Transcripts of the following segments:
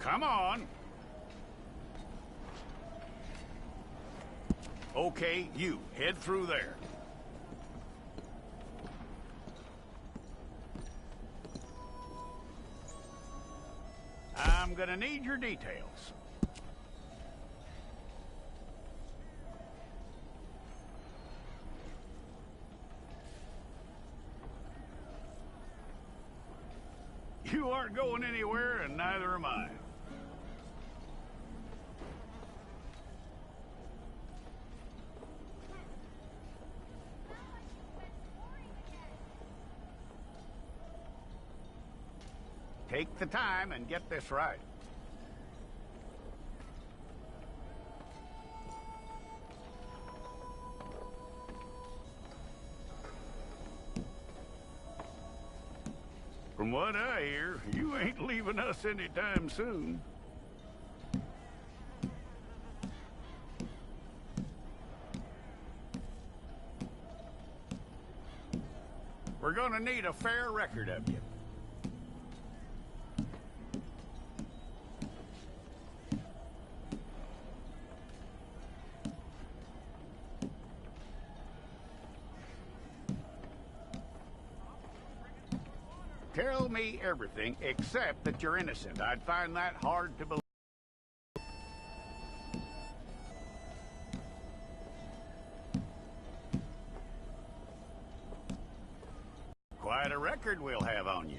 Come on. Okay, you, head through there. I'm gonna need your details. You aren't going anywhere, and neither am I. Take the time and get this right. From what I hear, you ain't leaving us anytime soon. We're gonna need a fair record of you. Tell me everything except that you're innocent. I'd find that hard to believe. Quite a record we'll have on you.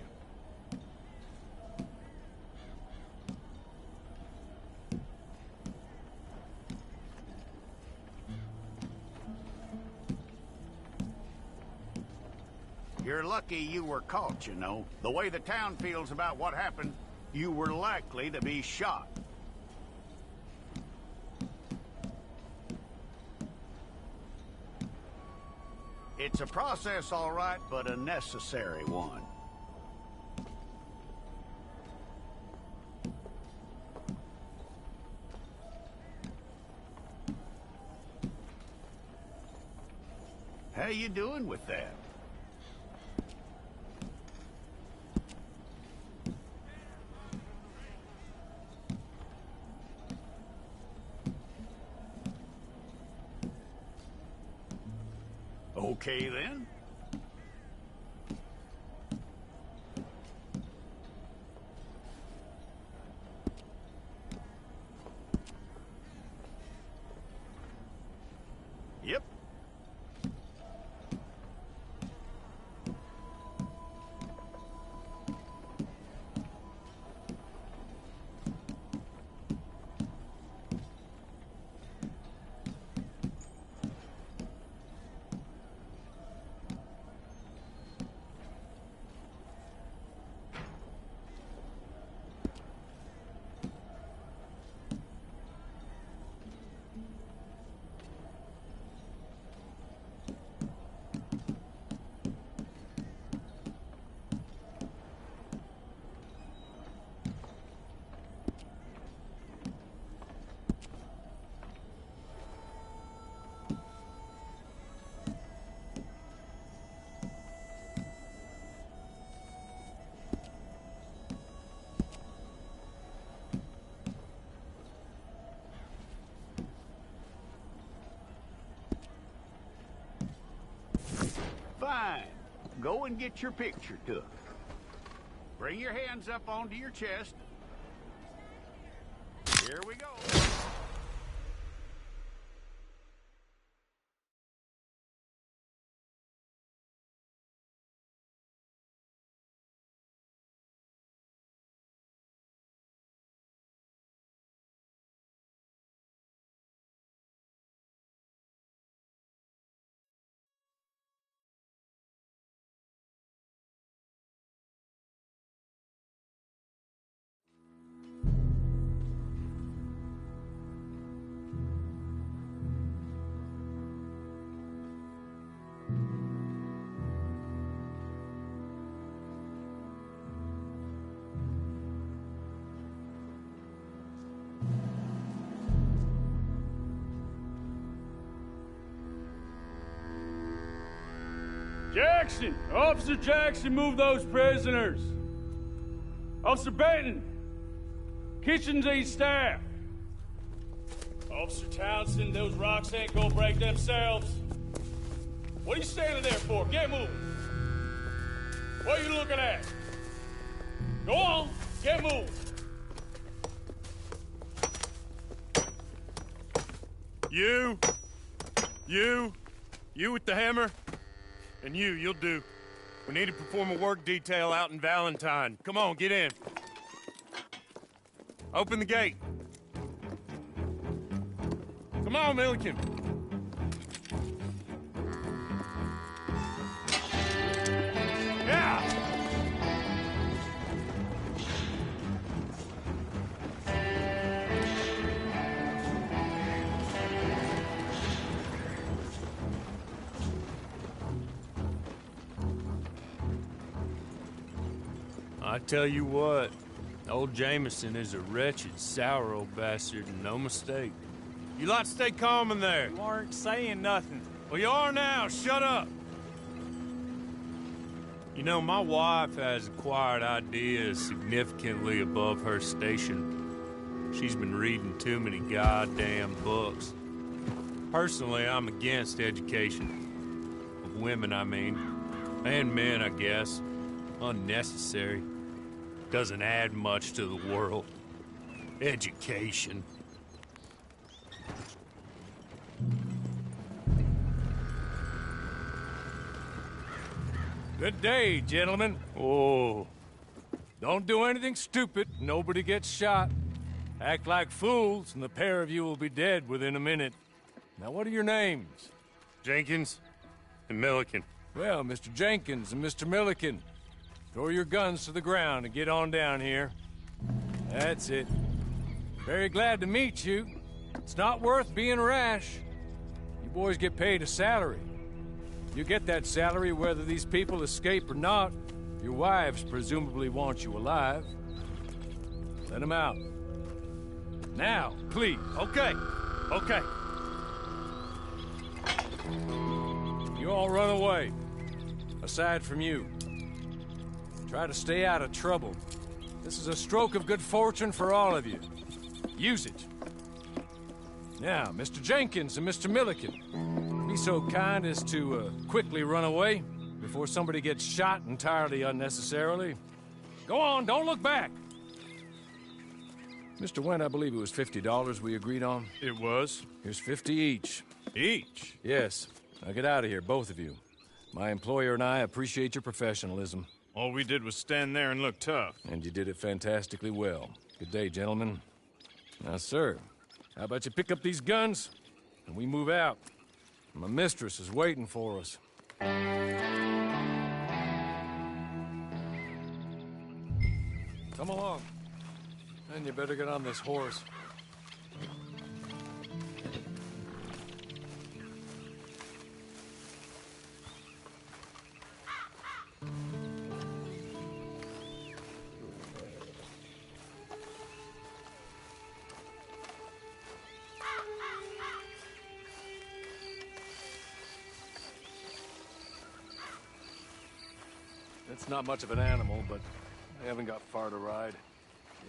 You're lucky you were caught, you know. The way the town feels about what happened, you were likely to be shot. It's a process, all right, but a necessary one. How you doing with that? Okay, then. Yep. Fine. Go and get your picture took. Bring your hands up onto your chest. Here we go. Jackson! Officer Jackson, move those prisoners! Officer Benton! Kitchen's east staff. Officer Townsend, those rocks ain't gonna break themselves. What are you standing there for? Get moving. What are you looking at? Go on, get moving. You with the hammer, and you'll do. We need to perform a work detail out in Valentine. Come on, get in. Open the gate. Come on, Milliken. Yeah! I tell you what, old Jameson is a wretched, sour old bastard, and no mistake. You lot stay calm in there. You aren't saying nothing. Well, you are now. Shut up. You know, my wife has acquired ideas significantly above her station. She's been reading too many goddamn books. Personally, I'm against education. Of women, I mean. And men, I guess. Unnecessary. Doesn't add much to the world. Education. Good day, gentlemen. Oh. Don't do anything stupid. Nobody gets shot. Act like fools, and the pair of you will be dead within a minute. Now, what are your names? Jenkins and Milliken. Well, Mr. Jenkins and Mr. Milliken, throw your guns to the ground and get on down here. That's it. Very glad to meet you. It's not worth being rash. You boys get paid a salary. You get that salary whether these people escape or not. Your wives presumably want you alive. Let them out. Now, please. Okay. You all run away. Aside from you. Try to stay out of trouble. This is a stroke of good fortune for all of you. Use it. Now, Mr. Jenkins and Mr. Milliken, be so kind as to quickly run away before somebody gets shot entirely unnecessarily. Go on, don't look back. Mr. Wendt, I believe it was $50 we agreed on. It was. Here's 50 each. Each? Yes. Now get out of here, both of you. My employer and I appreciate your professionalism. All we did was stand there and look tough. And you did it fantastically well. Good day, gentlemen. Now, sir, how about you pick up these guns and we move out? My mistress is waiting for us. Come along. And you better get on this horse. It's not much of an animal, but they haven't got far to ride.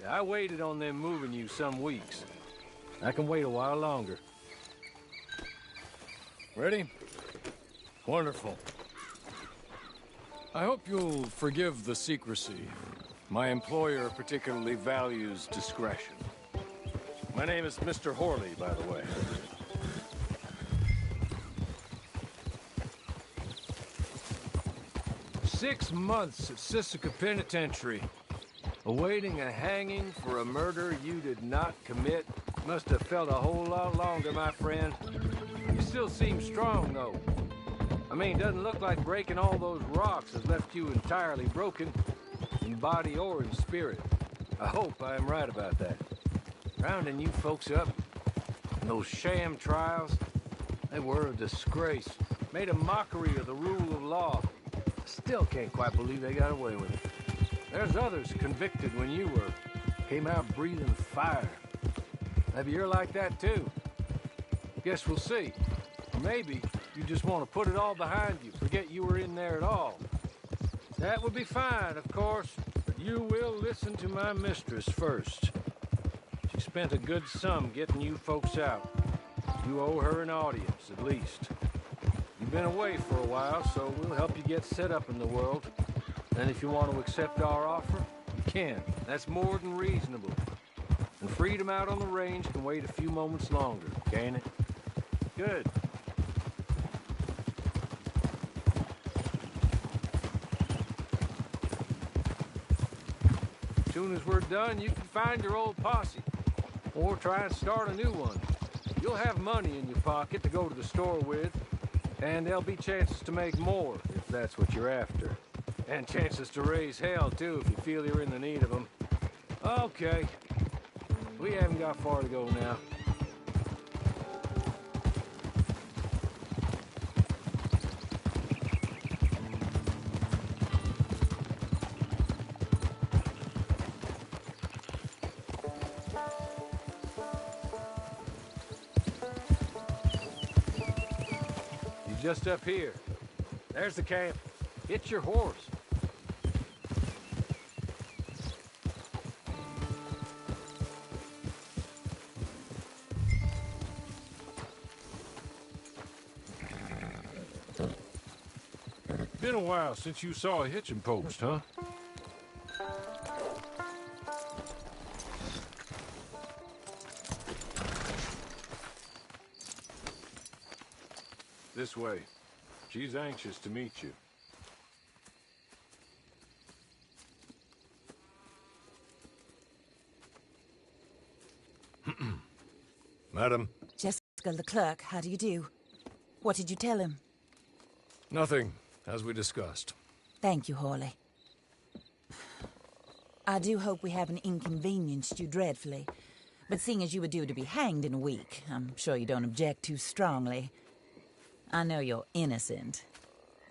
Yeah, I waited on them moving you some weeks. I can wait a while longer. Ready? Wonderful. I hope you'll forgive the secrecy. My employer particularly values discretion. My name is Mr. Horley, by the way. "6 months at Sisika Penitentiary, awaiting a hanging for a murder you did not commit. Must have felt a whole lot longer, my friend. You still seem strong, though. I mean, doesn't look like breaking all those rocks has left you entirely broken, in body or in spirit. I hope I am right about that. Rounding you folks up, and those sham trials, they were a disgrace. Made a mockery of the rule of law. Still can't quite believe they got away with it. There's others convicted when you were. Came out breathing fire. Maybe you're like that too. Guess we'll see. Or maybe you just want to put it all behind you, forget you were in there at all. That would be fine, of course, but you will listen to my mistress first. She spent a good sum getting you folks out. You owe her an audience, at least. You've been away for a while, so we'll help you get set up in the world. And if you want to accept our offer, you can. That's more than reasonable. And freedom out on the range can wait a few moments longer, can't it? Good. As soon as we're done, you can find your old posse. Or try and start a new one. You'll have money in your pocket to go to the store with. And there'll be chances to make more, if that's what you're after. And chances to raise hell, too, if you feel you're in the need of them. Okay. We haven't got far to go now. Just up here. There's the camp. Get your horse. Been a while since you saw a hitching post, huh? This way. She's anxious to meet you. Madam. Jessica the clerk, how do you do? What did you tell him? Nothing, as we discussed. Thank you, Hawley. I do hope we haven't inconvenienced you dreadfully. But seeing as you were due to be hanged in a week, I'm sure you don't object too strongly. I know you're innocent.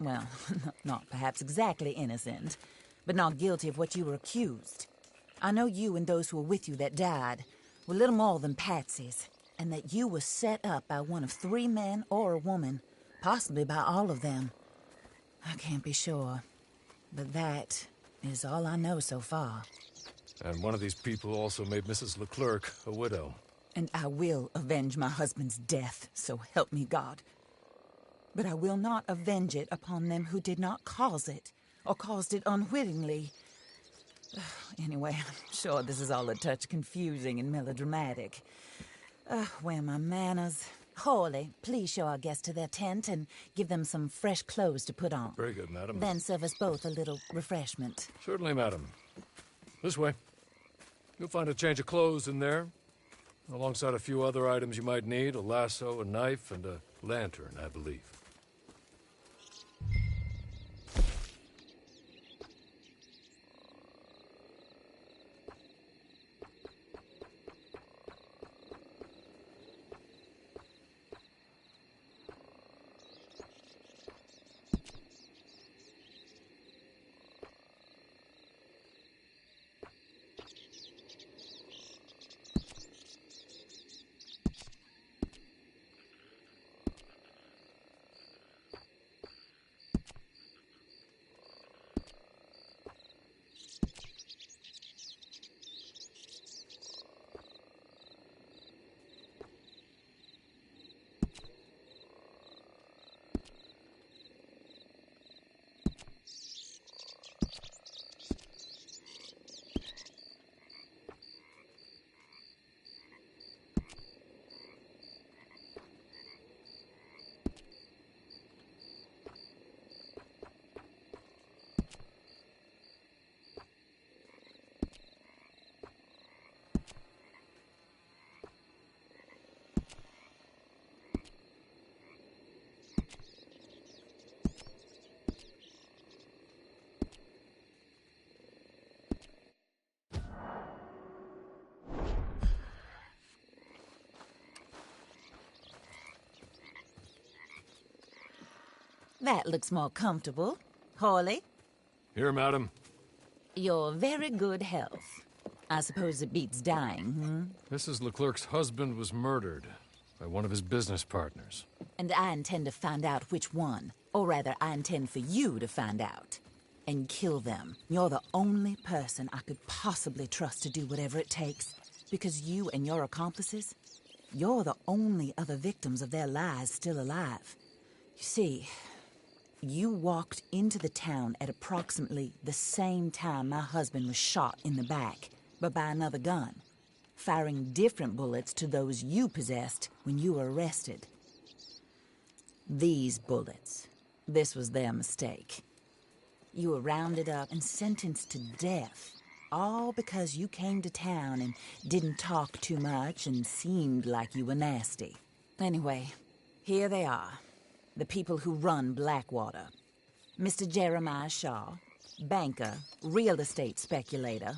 Well, not perhaps exactly innocent, but not guilty of what you were accused. I know you and those who were with you that died were little more than patsies, and that you were set up by one of 3 men or a woman, possibly by all of them. I can't be sure, but that is all I know so far. And one of these people also made Mrs. Leclerc a widow. And I will avenge my husband's death, so help me God. But I will not avenge it upon them who did not cause it, or caused it unwittingly. Anyway, I'm sure this is all a touch confusing and melodramatic. Where are my manners? Hawley, please show our guests to their tent and give them some fresh clothes to put on. Very good, madam. Then serve us both a little refreshment. Certainly, madam. This way. You'll find a change of clothes in there, alongside a few other items you might need, a lasso, a knife, and a lantern, I believe. That looks more comfortable. Hawley? Here, madam. Your very good health. I suppose it beats dying, Mrs. Leclerc's husband was murdered by one of his business partners. And I intend to find out which one. Or rather, I intend for you to find out. And kill them. You're the only person I could possibly trust to do whatever it takes. because you and your accomplices, you're the only other victims of their lies still alive. You see, you walked into the town at approximately the same time my husband was shot in the back, but by another gun, firing different bullets to those you possessed when you were arrested. These bullets, this was their mistake. You were rounded up and sentenced to death, all because you came to town and didn't talk too much and seemed like you were nasty. Anyway, here they are, the people who run Blackwater. Mr. Jeremiah Shaw, banker, real estate speculator,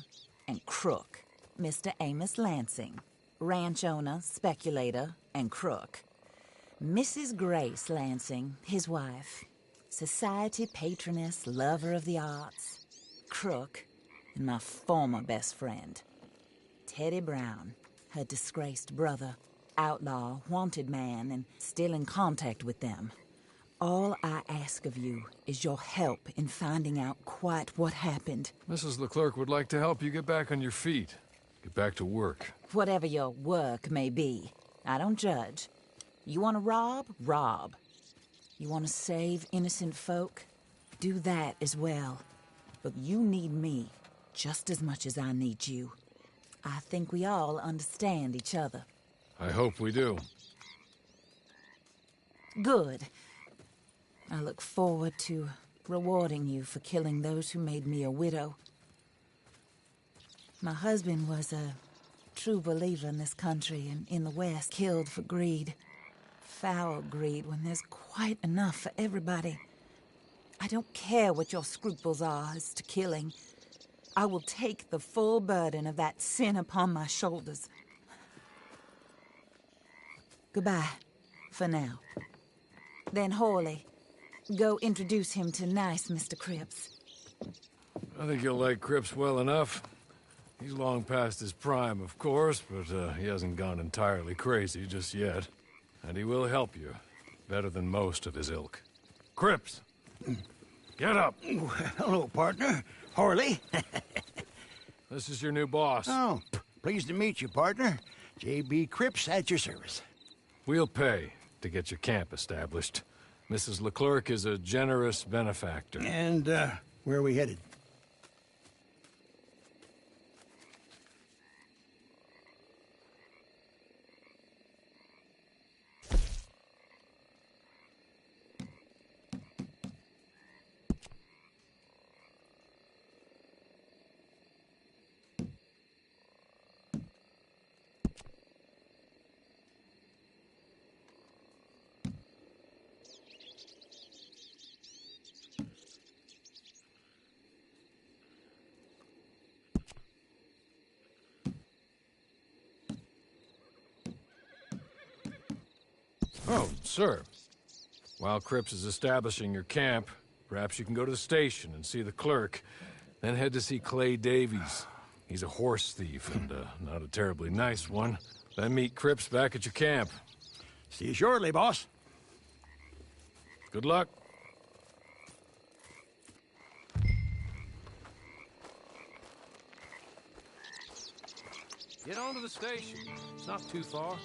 and crook. Mr. Amos Lansing, ranch owner, speculator, and crook. Mrs. Grace Lansing, his wife, society patroness, lover of the arts, crook, and my former best friend, Teddy Brown, her disgraced brother, outlaw, wanted man, and still in contact with them. All I ask of you is your help in finding out quite what happened. Mrs. Leclerc would like to help you get back on your feet. Get back to work. Whatever your work may be, I don't judge. You want to rob? Rob. You want to save innocent folk? Do that as well. But you need me just as much as I need you. I think we all understand each other. I hope we do. Good. I look forward to rewarding you for killing those who made me a widow. My husband was a true believer in this country and in the West, killed for greed. Foul greed when there's quite enough for everybody. I don't care what your scruples are as to killing. I will take the full burden of that sin upon my shoulders. Goodbye, for now. Then Hawley, go introduce him to nice Mr. Cripps. I think you'll like Cripps well enough. He's long past his prime, of course, but he hasn't gone entirely crazy just yet. And he will help you, better than most of his ilk. Cripps! Get up! Hello, partner. Harley. This is your new boss. Oh, pleased to meet you, partner. J.B. Cripps at your service. We'll pay to get your camp established. Mrs. Leclerc is a generous benefactor. And, where are we headed? Oh, sir. While Cripps is establishing your camp, perhaps you can go to the station and see the clerk, then head to see Clay Davies. He's a horse thief, and not a terribly nice one. Then meet Cripps back at your camp. See you shortly, boss. Good luck. Get on to the station. It's not too far.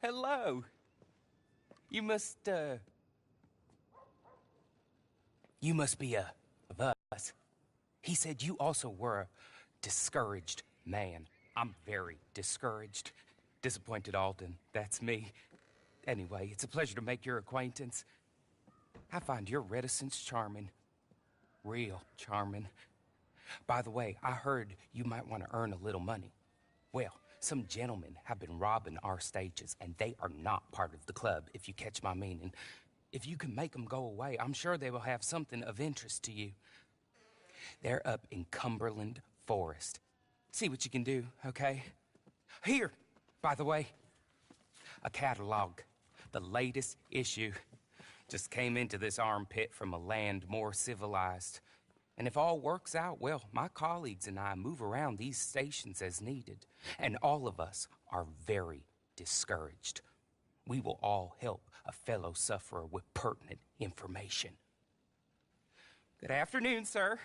hello. You must be, of us. He said you also were a discouraged man. I'm very discouraged. Disappointed Alden, that's me. Anyway, it's a pleasure to make your acquaintance. I find your reticence charming. Real charming. By the way, I heard you might want to earn a little money. Well, some gentlemen have been robbing our stages, and they are not part of the club, if you catch my meaning. If you can make them go away, I'm sure they will have something of interest to you. They're up in Cumberland Forest. See what you can do, okay? Here, by the way, a catalog. The latest issue. Just came into this armpit from a land more civilized. And if all works out, well, my colleagues and I move around these stations as needed. And all of us are very discouraged. We will all help a fellow sufferer with pertinent information. Good afternoon, sir.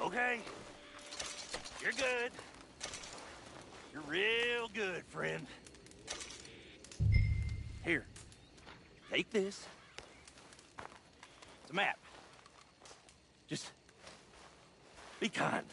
Okay. You're good. You're real good, friend. Here. Take this. It's a map. Just be kind.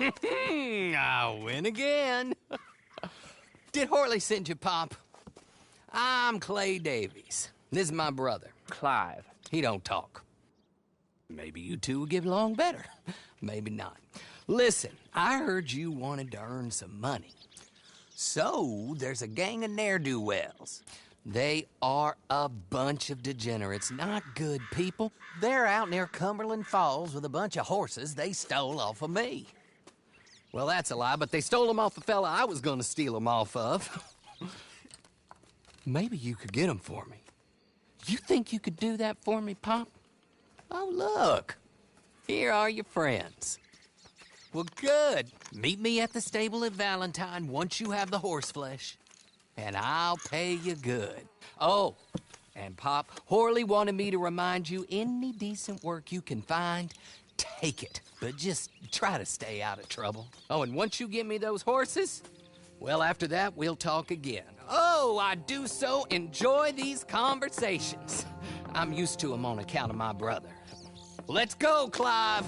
I win again. Did Horley send you, Pop? I'm Clay Davies. This is my brother, Clive. He don't talk. Maybe you two will get along better. Maybe not. Listen, I heard you wanted to earn some money. So, there's a gang of ne'er-do-wells. They are a bunch of degenerates, not good people. They're out near Cumberland Falls with a bunch of horses they stole off of me. Well, that's a lie, but they stole them off the fella I was gonna steal them off of. Maybe you could get them for me. You think you could do that for me, Pop? Oh, look. Here are your friends. Well, good. Meet me at the stable at Valentine once you have the horse flesh. And I'll pay you good. Oh, and Pop, Horley wanted me to remind you, any decent work you can find, take it. But just try to stay out of trouble. Oh, and once you give me those horses, well, after that, we'll talk again. Oh, I do so enjoy these conversations. I'm used to them on account of my brother. Let's go, Clive.